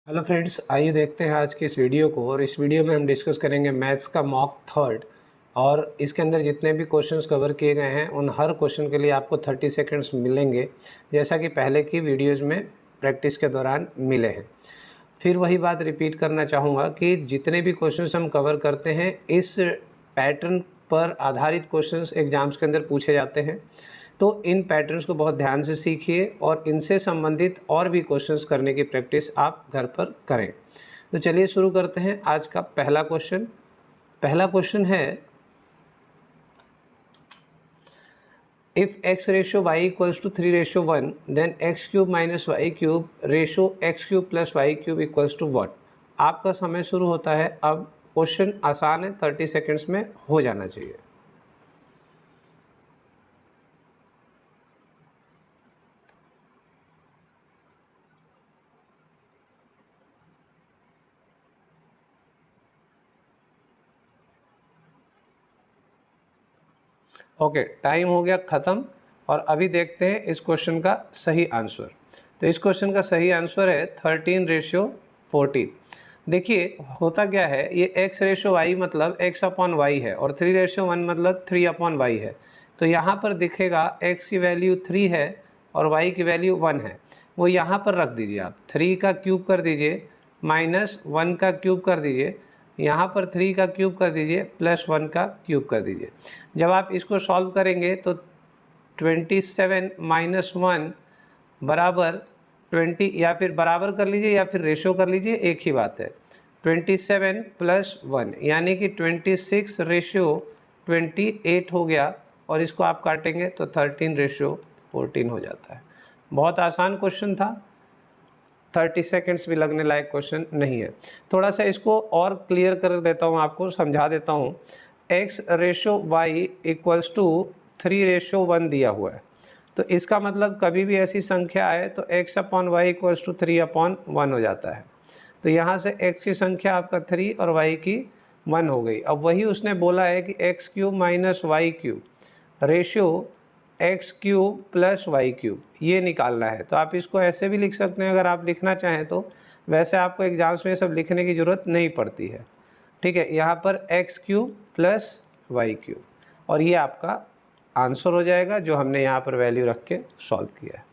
Hello friends, आइए देखते हैं आज की इस वीडियो को। और इस वीडियो में हम डिस्कस करेंगे मैथ्स का मॉक थर्ड। और इसके अंदर जितने भी क्वेश्चंस कवर किए गए हैं उन हर क्वेश्चन के लिए आपको 30 सेकंड्स मिलेंगे, जैसा कि पहले की वीडियोस में प्रैक्टिस के दौरान मिले हैं। फिर वही बात रिपीट करना चाहूँगा कि जितने भी क्वेश्चंस हम कवर करते हैं इस पैटर्न पर आधारित क्वेश्चंस एग्जाम्स के अंदर पूछे जाते हैं। तो इन पैटर्न्स को बहुत ध्यान से सीखिए और इनसे संबंधित और भी क्वेश्चंस करने की प्रैक्टिस आप घर पर करें। तो चलिए शुरू करते हैं आज का पहला क्वेश्चन। पहला क्वेश्चन है, if x ratio y equals to 3:1 then x³ - y³ ratio x³ + y³ equals to what. आपका समय शुरू होता है अब। क्वेश्चन आसान है, 30 सेकेंड्स में हो जाना चाहिए। ओके, टाइम हो गया ख़त्म। और अभी देखते हैं इस क्वेश्चन का सही आंसर। तो इस क्वेश्चन का सही आंसर है 13:14। देखिए होता क्या है, ये x रेशो y मतलब x/y है और 3:1 मतलब 3/y है। तो यहाँ पर दिखेगा x की वैल्यू 3 है और y की वैल्यू 1 है। वो यहाँ पर रख दीजिए आप। 3 का क्यूब कर दीजिए माइनस 1 का क्यूब कर दीजिए, यहाँ पर 3 का क्यूब कर दीजिए प्लस 1 का क्यूब कर दीजिए। जब आप इसको सॉल्व करेंगे तो 27 - 1 बराबर 20, या फिर बराबर कर लीजिए या फिर रेशो कर लीजिए, एक ही बात है। 27 + 1 यानी कि 26:28 हो गया। और इसको आप काटेंगे तो 13:14 हो जाता है। बहुत आसान क्वेश्चन था, 30 सेकेंड्स भी लगने लायक क्वेश्चन नहीं है। थोड़ा सा इसको और क्लियर कर देता हूँ, आपको समझा देता हूँ। x ratio y equals to 3:1 दिया हुआ है। तो इसका मतलब कभी भी ऐसी संख्या आए तो x/y इक्वल्स टू 3/1 हो जाता है। तो यहाँ से x की संख्या आपका 3 और y की 1 हो गई। अब वही उसने बोला है कि x³ - y³ ratio x³ + y³ ये निकालना है। तो आप इसको ऐसे भी लिख सकते हैं अगर आप लिखना चाहें तो। वैसे आपको एग्जाम्स में सब लिखने की ज़रूरत नहीं पड़ती है, ठीक है। यहाँ पर x³ + y³ और ये आपका आंसर हो जाएगा जो हमने यहाँ पर वैल्यू रख के सॉल्व किया है।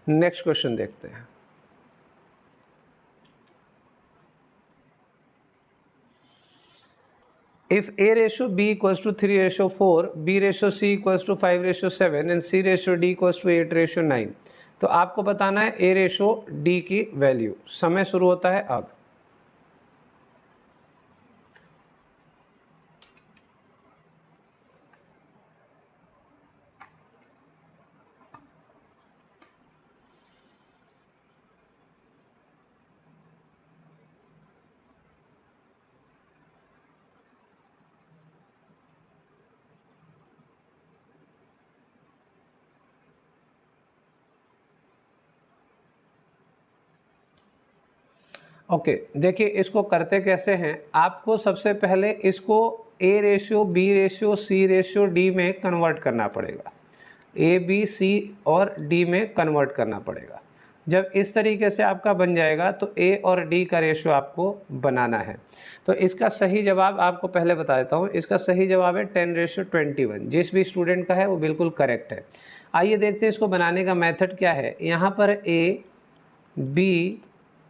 नेक्स्ट क्वेश्चन देखते हैं। If A ratio B equals to 3:4, B ratio C equals to 5:7 and C ratio D equals to 8:9, तो आपको बताना है A रेशो D की वैल्यू। समय शुरू होता है अब। ओके, देखिए इसको करते कैसे हैं। आपको सबसे पहले इसको A ratio, B ratio, C ratio, D में कन्वर्ट करना पड़ेगा। A, B, C और D में कन्वर्ट करना पड़ेगा। जब इस तरीके से आपका बन जाएगा तो A और D का रेशियो आपको बनाना है। तो इसका सही जवाब आपको पहले बता देता हूँ। इसका सही जवाब है 10:21। जिस भी स्टूडेंट का है वो बिल्कुल करेक्ट है। आइए देखते हैं इसको बनाने का मेथड क्या है। यहाँ पर A, B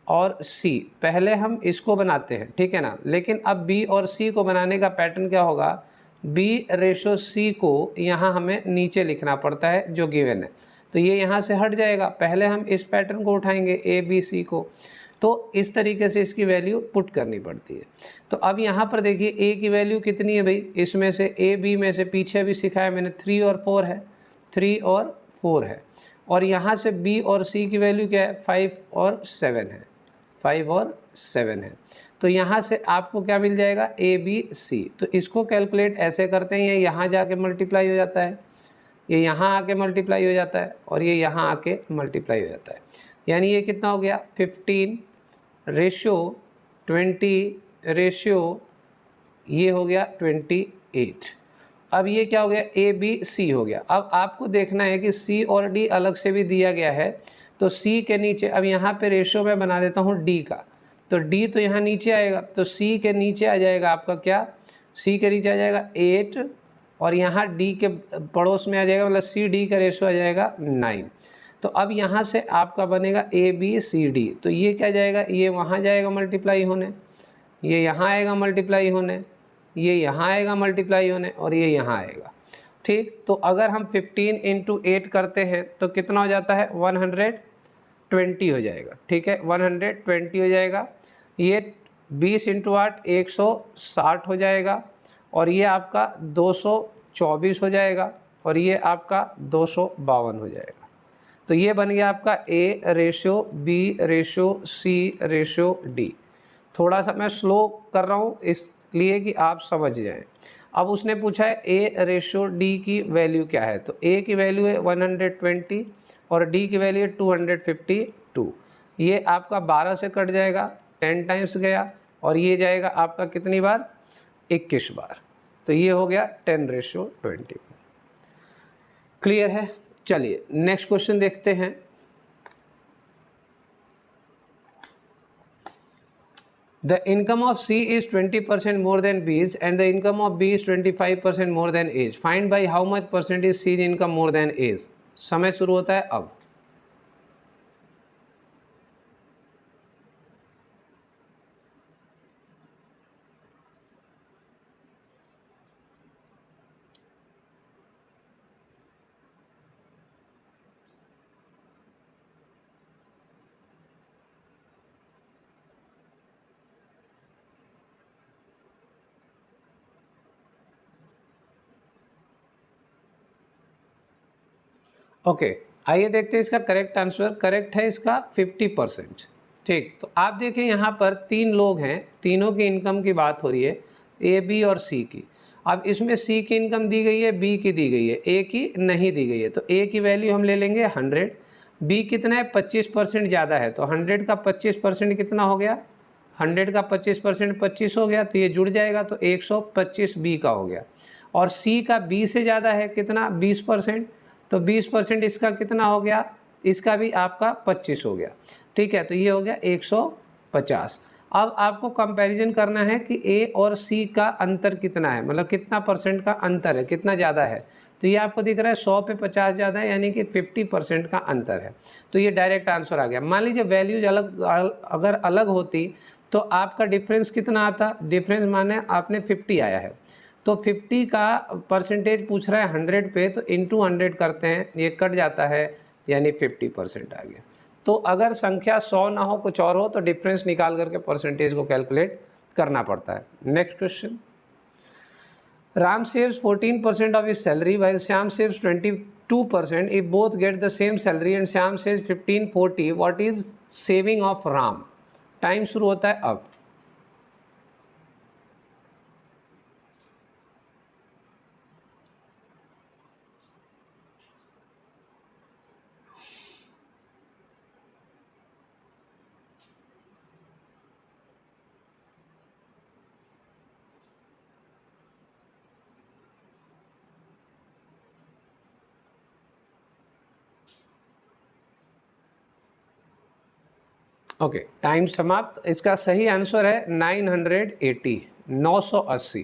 और C, पहले हम इसको बनाते हैं, ठीक है ना। लेकिन अब B और C को बनाने का पैटर्न क्या होगा, B रेशो C को यहाँ हमें नीचे लिखना पड़ता है जो गिवन है। तो ये यहाँ से हट जाएगा। पहले हम इस पैटर्न को उठाएंगे A, B, C को। तो इस तरीके से इसकी वैल्यू पुट करनी पड़ती है। तो अब यहाँ पर देखिए A की वैल्यू कितनी है भाई, इसमें से A, B में से पीछे भी सिखाया मैंने 3 और 4 है, 3 और 4 है। और यहाँ से B और C की वैल्यू क्या है, 5 और 7 है, 5 और 7 है। तो यहाँ से आपको क्या मिल जाएगा, A, B, C। तो इसको कैलकुलेट ऐसे करते हैं, ये यहाँ जाके मल्टीप्लाई हो जाता है, ये यहाँ आके मल्टीप्लाई हो जाता है और ये यहाँ आके मल्टीप्लाई हो जाता है। यानी ये कितना हो गया, 15 रेशियो 20 रेशियो ये हो गया 28। अब ये क्या हो गया, A, B, C हो गया। अब आपको देखना है कि C और D अलग से भी दिया गया है। तो C के नीचे अब यहाँ पे रेशियो मैं बना देता हूँ D का। तो डी तो यहाँ नीचे आएगा, तो सी के नीचे आ जाएगा आपका क्या, सी के नीचे आ जाएगा 8 और यहाँ डी के पड़ोस में आ जाएगा, मतलब सी डी का रेशो आ जाएगा 9। तो अब यहाँ से आपका बनेगा ए बी सी डी, तो ये क्या जाएगा, ये वहाँ जाएगा मल्टीप्लाई होने, ये यहाँ आएगा मल्टीप्लाई होने, ये यहाँ आएगा मल्टीप्लाई होने और ये यहाँ आएगा। ठीक, तो अगर हम 15 × 8 करते हैं तो कितना हो जाता है, 120 हो जाएगा। ठीक है, 120 हो जाएगा। ये 20 × 8 160 हो जाएगा और ये आपका 224 हो जाएगा और ये आपका 252 हो जाएगा। तो ये बन गया आपका A/B/C/D। थोड़ा सा मैं स्लो कर रहा हूँ इसलिए कि आप समझ जाएं। अब उसने पूछा है A/D की वैल्यू क्या है, तो A की वैल्यू है 120 और D की वैल्यू है 252। ये आपका 12 से कट जाएगा, 10 टाइम्स गया और ये जाएगा आपका कितनी बार, 21 बार। तो ये हो गया 10/20। क्लियर है। चलिए नेक्स्ट क्वेश्चन देखते हैं। The income of C is 20% more than B's and the income of B is 25% more than A's. Find by how much percent is C's income more than A's. समय शुरू होता है अब। Okay, आइए देखते हैं इसका करेक्ट आंसर। करेक्ट है इसका 50%। ठीक, तो आप देखें यहाँ पर 3 लोग हैं, तीनों की इनकम की बात हो रही है, ए बी और सी की। अब इसमें सी की इनकम दी गई है, बी की दी गई है, ए की नहीं दी गई है। तो ए की वैल्यू हम ले लेंगे 100, बी कितना है 25% ज़्यादा है, तो 100 का 25% कितना हो गया, 100 का 25% 25 हो गया, तो ये जुड़ जाएगा, तो 125 बी का हो गया। और सी का बी से ज़्यादा है कितना, 20%, तो 20% इसका कितना हो गया, इसका भी आपका 25 हो गया। ठीक है, तो ये हो गया 150। अब आपको कंपैरिजन करना है कि ए और सी का अंतर कितना है, मतलब कितना परसेंट का अंतर है, कितना ज़्यादा है। तो ये आपको दिख रहा है 100 पे 50 ज़्यादा है, यानी कि 50% का अंतर है। तो ये डायरेक्ट आंसर आ गया। मान लीजिए वैल्यूज अगर अलग होती तो आपका डिफरेंस कितना आता, डिफरेंस माने आपने 50 आया है, तो 50 का परसेंटेज पूछ रहा है 100 पे, तो इंटू 100 करते हैं, ये कट जाता है, यानी 50% आ गया। तो अगर संख्या 100 ना हो, कुछ और हो, तो डिफरेंस निकाल करके परसेंटेज को कैलकुलेट करना पड़ता है। Next question, Ram saves 14% of his salary while Shyam saves 22%। If both get the same salary and Shyam saves 1540, what is saving of Ram. Time शुरू होता है अब। ओके, टाइम समाप्त। इसका सही आंसर है 980, 980।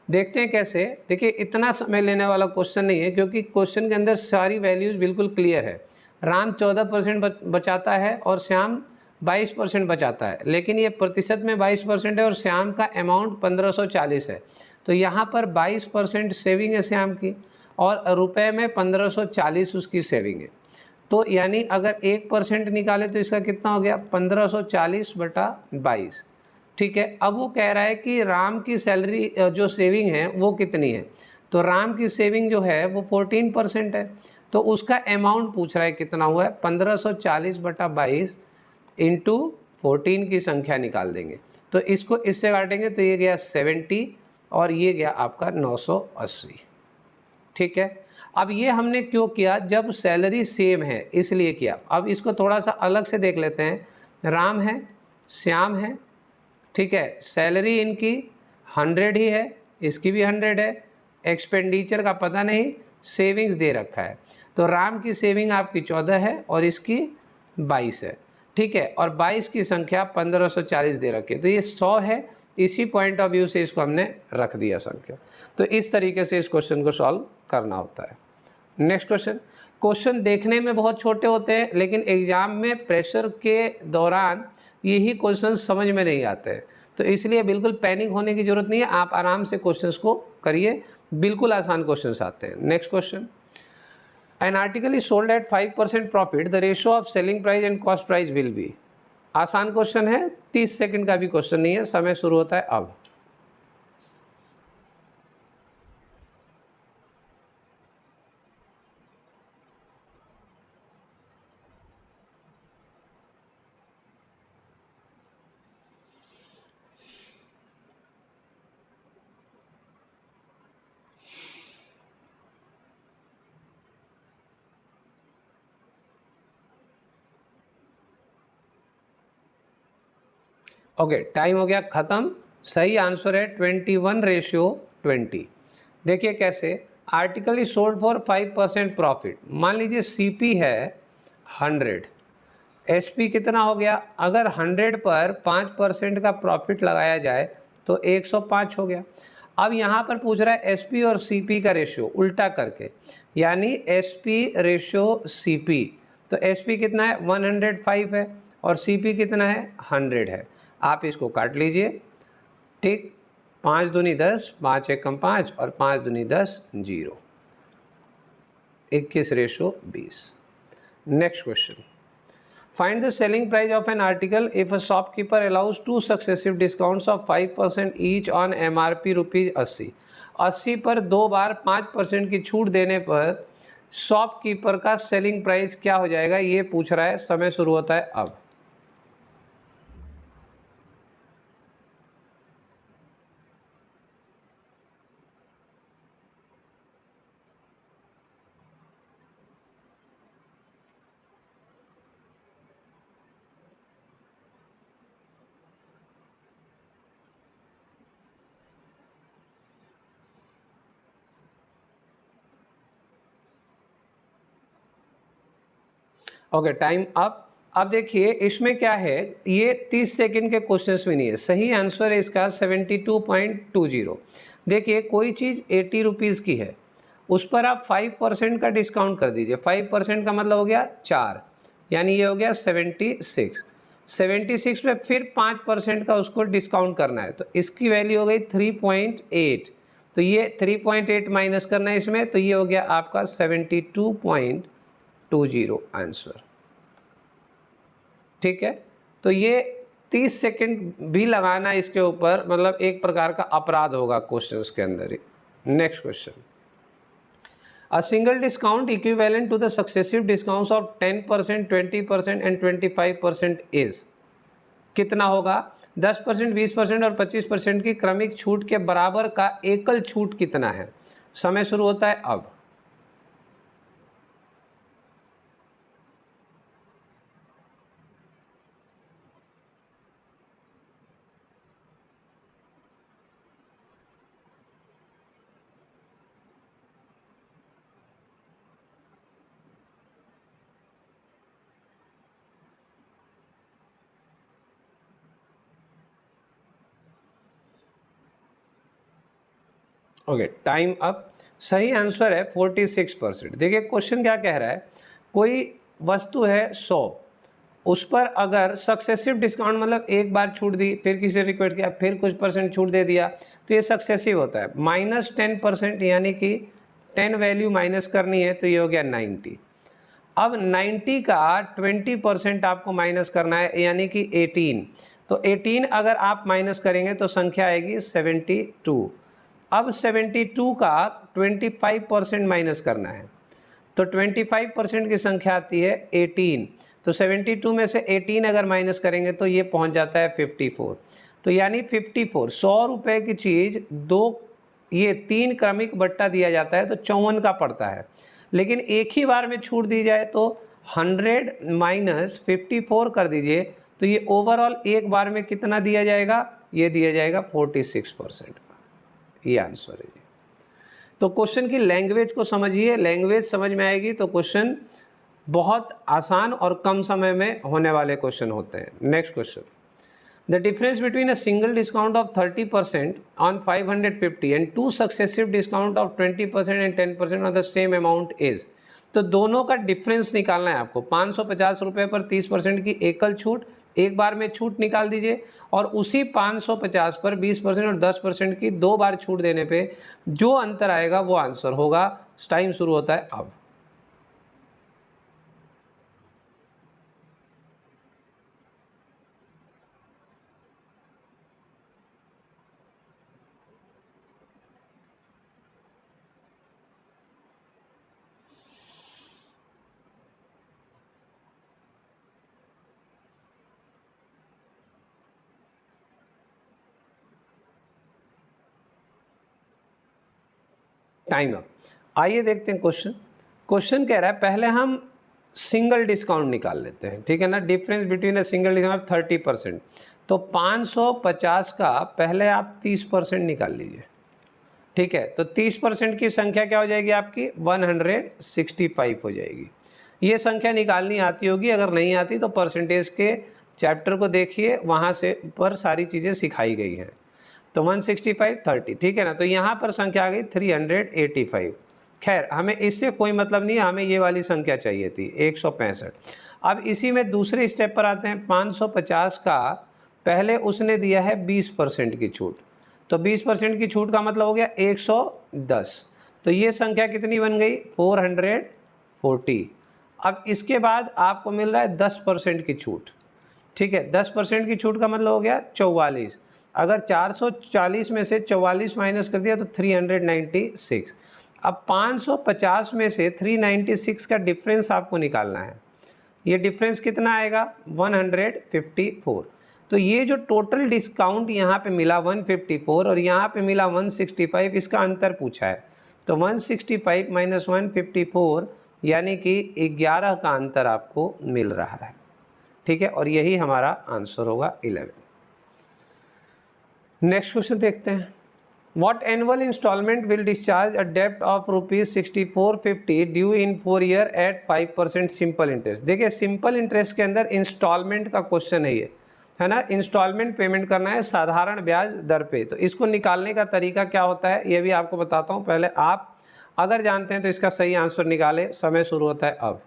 देखते हैं कैसे। देखिए इतना समय लेने वाला क्वेश्चन नहीं है, क्योंकि क्वेश्चन के अंदर सारी वैल्यूज बिल्कुल क्लियर है। राम 14% बचाता है और श्याम 22% बचाता है, लेकिन ये प्रतिशत में 22% है और श्याम का अमाउंट 1540 है। तो यहाँ पर 22% सेविंग है श्याम की और रुपए में 1540 उसकी सेविंग है। तो यानी अगर 1% निकाले तो इसका कितना हो गया, 1540/22। ठीक है, अब वो कह रहा है कि राम की सैलरी जो सेविंग है वो कितनी है। तो राम की सेविंग जो है वो 14% है, तो उसका अमाउंट पूछ रहा है कितना हुआ है, 1540/22 इंटू 14 की संख्या निकाल देंगे। तो इसको इससे काटेंगे तो ये गया 70 और ये गया आपका 980। ठीक है, अब ये हमने क्यों किया, जब सैलरी सेम है इसलिए किया। अब इसको थोड़ा सा अलग से देख लेते हैं। राम है, श्याम है, ठीक है, सैलरी इनकी 100 ही है, इसकी भी 100 है, एक्सपेंडिचर का पता नहीं, सेविंग्स दे रखा है। तो राम की सेविंग आपकी 14 है और इसकी 22 है। ठीक है, और 22 की संख्या 1540 दे रखी है, तो ये 100 है, इसी पॉइंट ऑफ व्यू से इसको हमने रख दिया संख्या। तो इस तरीके से इस क्वेश्चन को सॉल्व करना होता है। नेक्स्ट क्वेश्चन, क्वेश्चन देखने में बहुत छोटे होते हैं लेकिन एग्जाम में प्रेशर के दौरान यही क्वेश्चन समझ में नहीं आते हैं, तो इसलिए बिल्कुल पैनिक होने की ज़रूरत नहीं है, आप आराम से क्वेश्चंस को करिए, बिल्कुल आसान क्वेश्चंस आते हैं। Next question, an article is sold at 5% profit, the ratio of selling price and cost price will be. आसान क्वेश्चन है, 30 सेकंड का भी क्वेश्चन नहीं है, समय शुरू होता है अब। ओके, टाइम हो गया ख़त्म। सही आंसर है 21:20। देखिए कैसे, article is sold for 5% profit. मान लीजिए सीपी है 100, एसपी कितना हो गया, अगर 100 पर 5% का प्रॉफिट लगाया जाए तो 105 हो गया। अब यहाँ पर पूछ रहा है एसपी और सीपी का रेशियो उल्टा करके, यानी एसपी रेशियो सीपी, तो एसपी कितना है 105 है और सीपी कितना है 100 है। आप इसको काट लीजिए, ठीक, 5 दूनी 10, 5 एकम 5 और 5 दूनी 10, 0, 21:20। Next question, find the selling price of an article if a shopkeeper allows 2 successive discounts of 5% each on MRP ₹80। 80 पर 2 बार 5% की छूट देने पर शॉपकीपर का सेलिंग प्राइस क्या हो जाएगा, ये पूछ रहा है। समय शुरू होता है अब। Okay, time up. अब देखिए इसमें क्या है, ये 30 सेकंड के क्वेश्चंस भी नहीं है। सही आंसर है इसका 72.20। देखिए कोई चीज़ 80 रुपीज़ की है, उस पर आप 5% का डिस्काउंट कर दीजिए। 5% का मतलब हो गया 4, यानी ये हो गया 76। 76 पे फिर 5% का उसको डिस्काउंट करना है, तो इसकी वैल्यू हो गई 3.8। तो ये 3.8 माइनस करना है इसमें, तो ये हो गया आपका 72.20 आंसर। ठीक है, तो ये 30 सेकंड भी लगाना इसके ऊपर मतलब एक प्रकार का अपराध होगा क्वेश्चंस के अंदर ही। Next question, a single discount equivalent to the successive discounts of 10%, 20% and 25% is, कितना होगा। 10%, 20% और 25% की क्रमिक छूट के बराबर का एकल छूट कितना है। समय शुरू होता है अब। Okay, time up. सही आंसर है 46%। देखिए क्वेश्चन क्या कह रहा है, कोई वस्तु है 100, उस पर अगर सक्सेसिव डिस्काउंट मतलब एक बार छूट दी, फिर किसी रिक्वेस्ट किया, फिर कुछ परसेंट छूट दे दिया, तो ये सक्सेसिव होता है। -10%, यानी कि 10 वैल्यू माइनस करनी है, तो ये हो गया 90। अब 90 का 20% आपको माइनस करना है, यानी कि 18। तो 18 अगर आप माइनस करेंगे तो संख्या आएगी 72। अब 72 का 25% माइनस करना है, तो 25% की संख्या आती है 18। तो 72 में से 18 अगर माइनस करेंगे तो ये पहुंच जाता है 54। तो यानी 54, 100 रुपये की चीज़ ये 3 क्रमिक बट्टा दिया जाता है तो 54 का पड़ता है, लेकिन एक ही बार में छूट दी जाए तो 100 माइनस 54 कर दीजिए, तो ये ओवरऑल एक बार में कितना दिया जाएगा, ये दिया जाएगा 46% का। ये आंसर है जी। तो क्वेश्चन की लैंग्वेज को समझिए, लैंग्वेज समझ में आएगी तो क्वेश्चन बहुत आसान और कम समय में होने वाले क्वेश्चन होते हैं। Next question, the difference between a single discount of 30% on 550 and two successive discount of 20% and 10% on the same amount is. तो दोनों का डिफरेंस निकालना है आपको। 550 रुपये पर 30% की एकल छूट, एक बार में छूट निकाल दीजिए, और उसी 550 पर 20% और 10% की दो बार छूट देने पे जो अंतर आएगा वो आंसर होगा। टाइम शुरू होता है अब। Time up. आइए देखते हैं क्वेश्चन। क्वेश्चन कह रहा है पहले हम सिंगल डिस्काउंट निकाल लेते हैं, ठीक है ना। Difference between a single discount 30%, तो 550 का पहले आप 30% निकाल लीजिए, ठीक है। तो 30% की संख्या क्या हो जाएगी आपकी? 165 हो जाएगी। ये संख्या निकालनी आती होगी, अगर नहीं आती तो परसेंटेज के चैप्टर को देखिए, वहाँ से पर सारी चीज़ें सिखाई गई हैं। तो 165 30, ठीक है ना। तो यहाँ पर संख्या आ गई 385। खैर हमें इससे कोई मतलब नहीं है, हमें ये वाली संख्या चाहिए थी 165। अब इसी में दूसरे स्टेप पर आते हैं। 550 का पहले उसने दिया है 20% की छूट, तो 20% की छूट का मतलब हो गया 110। तो ये संख्या कितनी बन गई? 440। अब इसके बाद आपको मिल रहा है 10% की छूट, ठीक है। 10% की छूट का मतलब हो गया 44। अगर 440 में से 44 माइनस कर दिया तो 396। अब 550 में से 396 का डिफरेंस आपको निकालना है। ये डिफरेंस कितना आएगा? 154। तो ये जो टोटल डिस्काउंट यहाँ पे मिला 154 और यहाँ पे मिला 165, इसका अंतर पूछा है। तो 165 माइनस 154 यानी कि 11 का अंतर आपको मिल रहा है, ठीक है। और यही हमारा आंसर होगा 11। नेक्स्ट क्वेश्चन देखते हैं। What annual installment will discharge a debt of ₹6450 due in 4 year at 5% simple interest? देखिए सिंपल इंटरेस्ट के अंदर इंस्टॉलमेंट का क्वेश्चन है ये, है ना। इंस्टॉलमेंट पेमेंट करना है साधारण ब्याज दर पे। तो इसको निकालने का तरीका क्या होता है ये भी आपको बताता हूँ। पहले आप अगर जानते हैं तो इसका सही आंसर निकालें। समय शुरू होता है अब।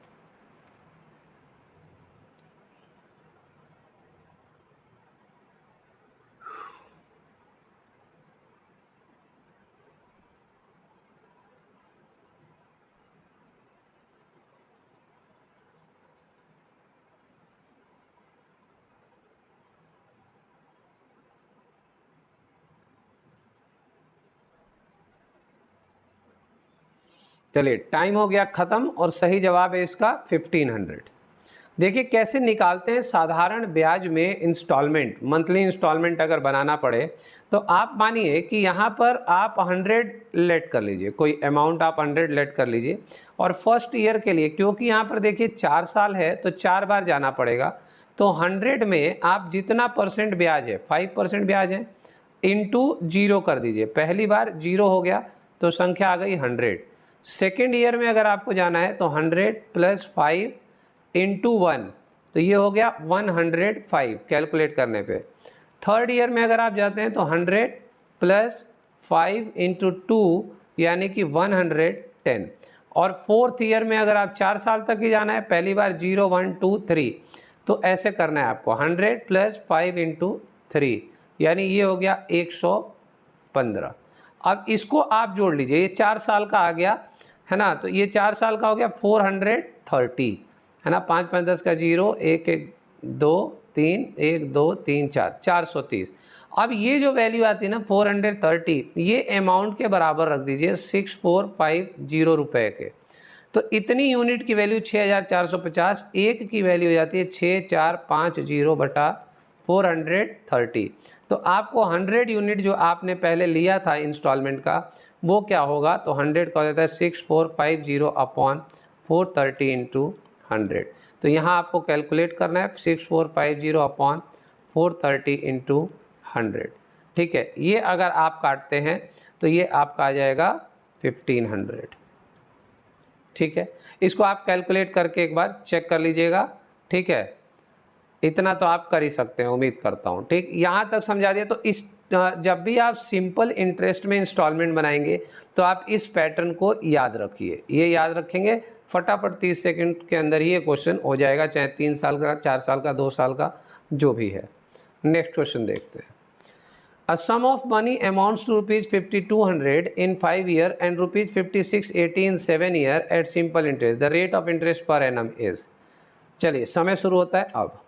चलिए टाइम हो गया ख़त्म और सही जवाब है इसका 1500। देखिए कैसे निकालते हैं साधारण ब्याज में इंस्टॉलमेंट। मंथली इंस्टॉलमेंट अगर बनाना पड़े तो आप मानिए कि यहाँ पर आप 100 लेट कर लीजिए, कोई अमाउंट आप 100 लेट कर लीजिए। और फर्स्ट ईयर के लिए क्योंकि यहाँ पर देखिए 4 साल है तो 4 बार जाना पड़ेगा। तो 100 में आप जितना परसेंट ब्याज है, 5% ब्याज है, इंटू 0 कर दीजिए। पहली बार 0 हो गया तो संख्या आ गई 100। सेकेंड ईयर में अगर आपको जाना है तो 100 प्लस 5 इंटू 1, तो ये हो गया 105 कैलकुलेट करने पे। थर्ड ईयर में अगर आप जाते हैं तो 100 प्लस 5 इंटू 2 यानी कि 110। और फोर्थ ईयर में अगर आप 4 साल तक ही जाना है, पहली बार 0 1 2 3, तो ऐसे करना है आपको 100 प्लस 5 इंटू 3 यानी ये हो गया 115। अब इसको आप जोड़ लीजिए, ये 4 साल का आ गया है ना। तो ये 4 साल का हो गया 430, है ना। 5 5 10 का 0, 1 1 2 3 1 2 3 4, 430। अब ये जो वैल्यू आती है ना 430, ये अमाउंट के बराबर रख दीजिए 6450 रुपये के। तो इतनी यूनिट की वैल्यू 6450, एक की वैल्यू हो जाती है 6450 बटा 430। तो आपको 100 यूनिट जो आपने पहले लिया था इंस्टॉलमेंट का वो क्या होगा? तो 100 का हो जाता है 6450 अपॉन 430 इंटू 100। तो यहाँ आपको कैलकुलेट करना है 6450 अपॉन 430 इंटू 100, ठीक है। ये अगर आप काटते हैं तो ये आपका आ जाएगा 1500। ठीक है, इसको आप कैलकुलेट करके एक बार चेक कर लीजिएगा। ठीक है, इतना तो आप कर ही सकते हैं, उम्मीद करता हूँ। ठीक, यहाँ तक समझा दिया। तो इस जब भी आप सिंपल इंटरेस्ट में इंस्टॉलमेंट बनाएंगे तो आप इस पैटर्न को याद रखिए, ये याद रखेंगे फटाफट 30 सेकंड के अंदर ही ये क्वेश्चन हो जाएगा, चाहे 3 साल का, 4 साल का, 2 साल का, जो भी है। नेक्स्ट क्वेश्चन देखते हैं। A sum of money amounts to rupees 5200 in 5 year and rupees 5680 in 7 year at simple interest. The rate of interest per annum is। चलिए समय शुरू होता है अब।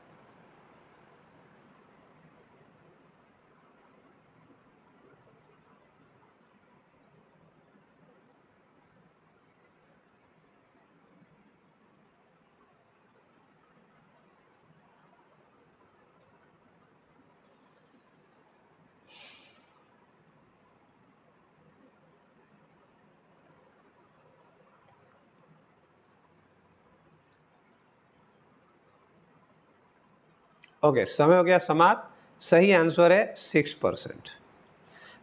ओके, समय हो गया समाप्त। सही आंसर है 6%।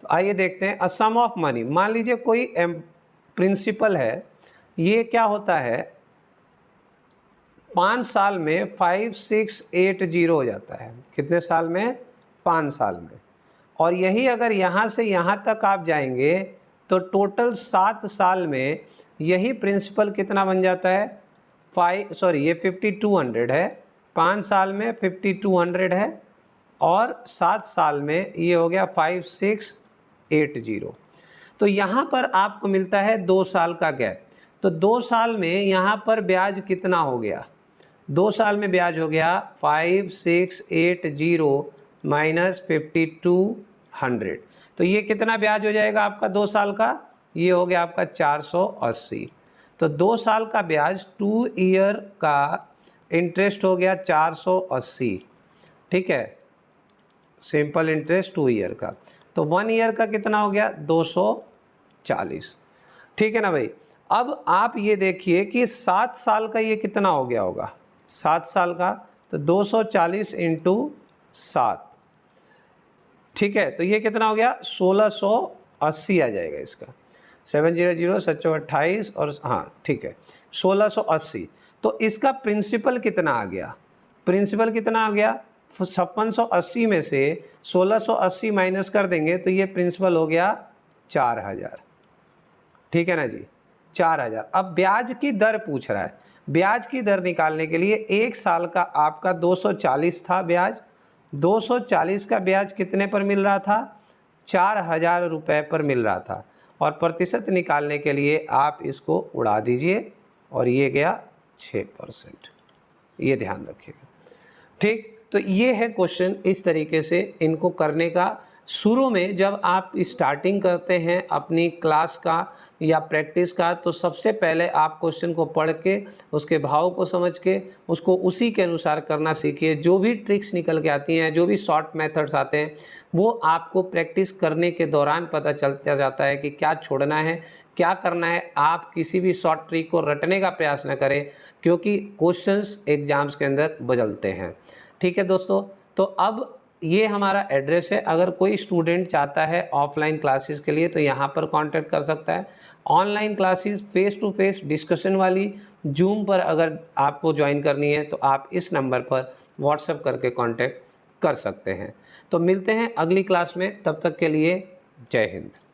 तो आइए देखते हैं। अ सम ऑफ मनी, मान लीजिए कोई प्रिंसिपल है, ये क्या होता है 5 साल में 5680 हो जाता है। कितने साल में? 5 साल में। और यही अगर यहाँ से यहाँ तक आप जाएंगे तो टोटल 7 साल में यही प्रिंसिपल कितना बन जाता है? ये 5200 है, 5 साल में 5200 है, और 7 साल में ये हो गया 5680। तो यहाँ पर आपको मिलता है 2 साल का गैप। तो 2 साल में यहाँ पर ब्याज कितना हो गया? 2 साल में ब्याज हो गया 5680 माइनस 5200। तो ये कितना ब्याज हो जाएगा आपका 2 साल का? ये हो गया आपका 480। तो 2 साल का ब्याज 2 ईयर का इंटरेस्ट हो गया 480। ठीक है, सिंपल इंटरेस्ट 2 ईयर का। तो 1 ईयर का कितना हो गया? 240। ठीक है ना भाई। अब आप ये देखिए कि 7 साल का ये कितना हो गया होगा? 7 साल का तो 240 इंटू 7। ठीक है, तो ये कितना हो गया? 1680 आ जाएगा इसका। 700 728 और हाँ ठीक है 1680। तो इसका प्रिंसिपल कितना आ गया? प्रिंसिपल कितना आ गया? 5680 में से 1680 माइनस कर देंगे तो ये प्रिंसिपल हो गया 4000। ठीक है ना जी, 4000। अब ब्याज की दर पूछ रहा है। ब्याज की दर निकालने के लिए 1 साल का आपका 240 था ब्याज। 240 का ब्याज कितने पर मिल रहा था? 4000 रुपये पर मिल रहा था। और प्रतिशत निकालने के लिए आप इसको उड़ा दीजिए और ये गया 6%। ये ध्यान रखिएगा। ठीक, तो ये है क्वेश्चन। इस तरीके से इनको करने का। शुरू में जब आप स्टार्टिंग करते हैं अपनी क्लास का या प्रैक्टिस का, तो सबसे पहले आप क्वेश्चन को पढ़ के उसके भाव को समझ के उसको उसी के अनुसार करना सीखिए। जो भी ट्रिक्स निकल के आती हैं, जो भी शॉर्ट मेथड्स आते हैं, वो आपको प्रैक्टिस करने के दौरान पता चलता जाता है कि क्या छोड़ना है, क्या करना है। आप किसी भी शॉर्ट ट्रिक को रटने का प्रयास न करें, क्योंकि क्वेश्चंस एग्जाम्स के अंदर बदलते हैं। ठीक है दोस्तों, तो अब ये हमारा एड्रेस है। अगर कोई स्टूडेंट चाहता है ऑफलाइन क्लासेस के लिए तो यहाँ पर कांटेक्ट कर सकता है। Online classes face to face discussion वाली जूम पर अगर आपको ज्वाइन करनी है तो आप इस नंबर पर व्हाट्सएप करके कांटेक्ट कर सकते हैं। तो मिलते हैं अगली क्लास में, तब तक के लिए जय हिंद।